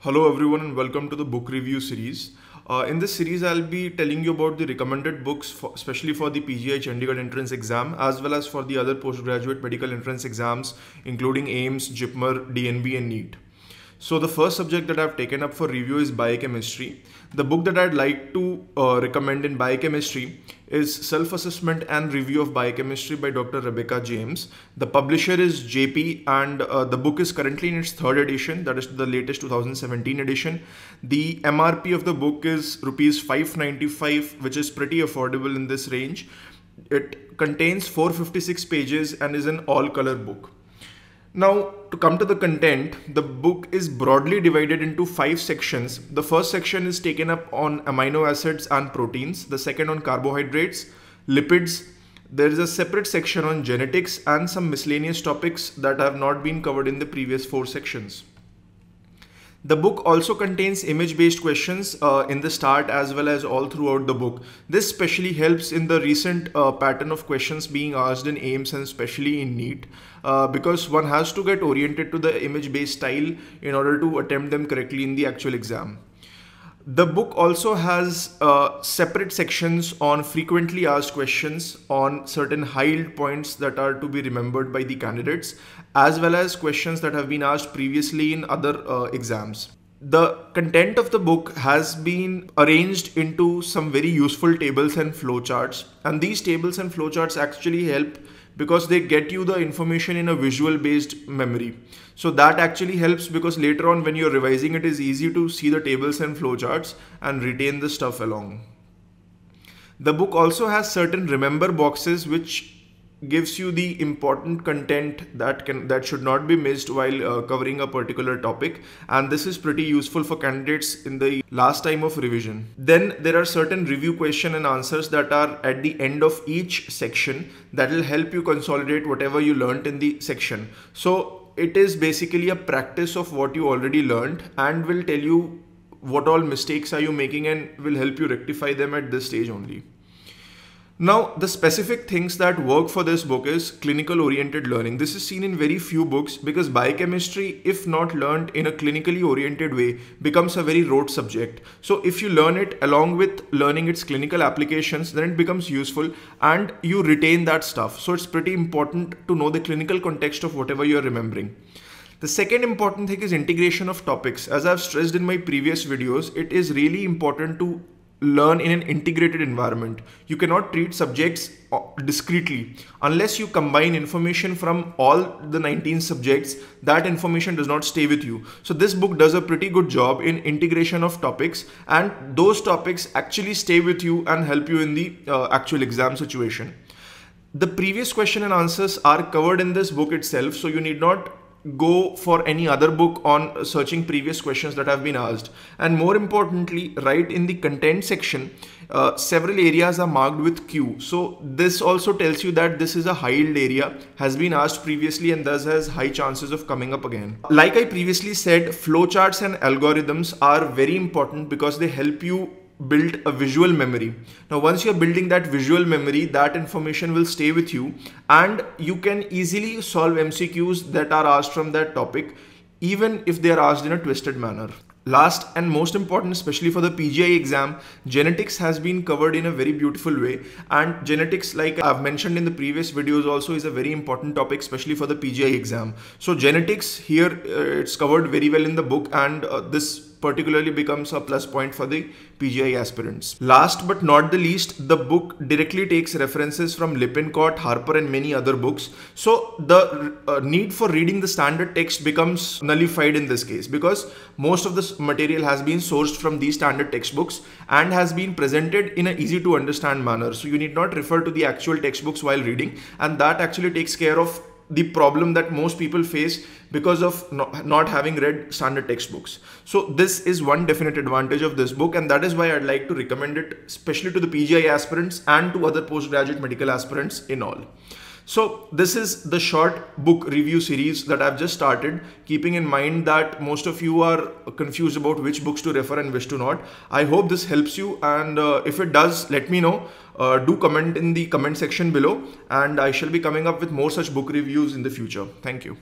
Hello everyone and welcome to the book review series. In this series, I'll be telling you about the recommended books, especially for the PGI Chandigarh entrance exam, as well as for the other postgraduate medical entrance exams, including AIIMS, JIPMER, DNB and NEET. So the first subject that I've taken up for review is biochemistry. The book that I'd like to recommend in biochemistry is Self-Assessment and Review of Biochemistry by Dr. Rebecca James. The publisher is JP and the book is currently in its third edition, that is the latest 2017 edition. The MRP of the book is rupees 595, which is pretty affordable in this range. It contains 456 pages and is an all-color book. Now, to come to the content, the book is broadly divided into 5 sections. The first section is taken up on amino acids and proteins. The second on carbohydrates, lipids. There is a separate section on genetics and some miscellaneous topics that have not been covered in the previous 4 sections. The book also contains image-based questions in the start as well as all throughout the book. This especially helps in the recent pattern of questions being asked in AIIMS and especially in NEET because one has to get oriented to the image-based style in order to attempt them correctly in the actual exam. The book also has separate sections on frequently asked questions on certain high-yield points that are to be remembered by the candidates, as well as questions that have been asked previously in other exams. The content of the book has been arranged into some very useful tables and flowcharts, and these tables and flowcharts actually help because they get you the information in a visual based memory. So that actually helps because later on when you're revising, it is easy to see the tables and flowcharts and retain the stuff along. The book also has certain remember boxes which gives you the important content that should not be missed while covering a particular topic, and this is pretty useful for candidates in the last time of revision. Then there are certain review question and answers that are at the end of each section that will help you consolidate whatever you learned in the section. So it is basically a practice of what you already learned and will tell you what all mistakes are you making and will help you rectify them at this stage only. Now, the specific things that work for this book is clinical oriented learning. This is seen in very few books because biochemistry, if not learned in a clinically oriented way, becomes a very rote subject. So if you learn it along with learning its clinical applications, then it becomes useful and you retain that stuff. So it's pretty important to know the clinical context of whatever you're remembering. The second important thing is integration of topics. As I've stressed in my previous videos, it is really important to learn in an integrated environment. You cannot treat subjects discretely. Unless you combine information from all the 19 subjects, that information does not stay with you. So this book does a pretty good job in integration of topics, and those topics actually stay with you and help you in the actual exam situation. The previous question and answers are covered in this book itself, so you need not go for any other book on searching previous questions that have been asked. And more importantly, right in the content section, several areas are marked with Q. So this also tells you that this is a high yield area, has been asked previously and thus has high chances of coming up again. Like I previously said, flowcharts and algorithms are very important because they help you build a visual memory. Now, once you're building that visual memory, that information will stay with you and you can easily solve MCQs that are asked from that topic, even if they are asked in a twisted manner. Last and most important, especially for the PGI exam, genetics has been covered in a very beautiful way, and genetics, like I've mentioned in the previous videos also, is a very important topic, especially for the PGI exam. So genetics here, it's covered very well in the book, and this particularly becomes a plus point for the PGI aspirants. Last but not the least, the book directly takes references from Lippincott, Harper and many other books. So the need for reading the standard text becomes nullified in this case because most of this material has been sourced from these standard textbooks and has been presented in an easy to understand manner. So you need not refer to the actual textbooks while reading, and that actually takes care of the problem that most people face because of not having read standard textbooks. So this is one definite advantage of this book, and that is why I'd like to recommend it, especially to the PGI aspirants and to other postgraduate medical aspirants in all. So this is the short book review series that I've just started, keeping in mind that most of you are confused about which books to refer and which to not. I hope this helps you, and if it does, let me know. Do comment in the comment section below, and I shall be coming up with more such book reviews in the future. Thank you.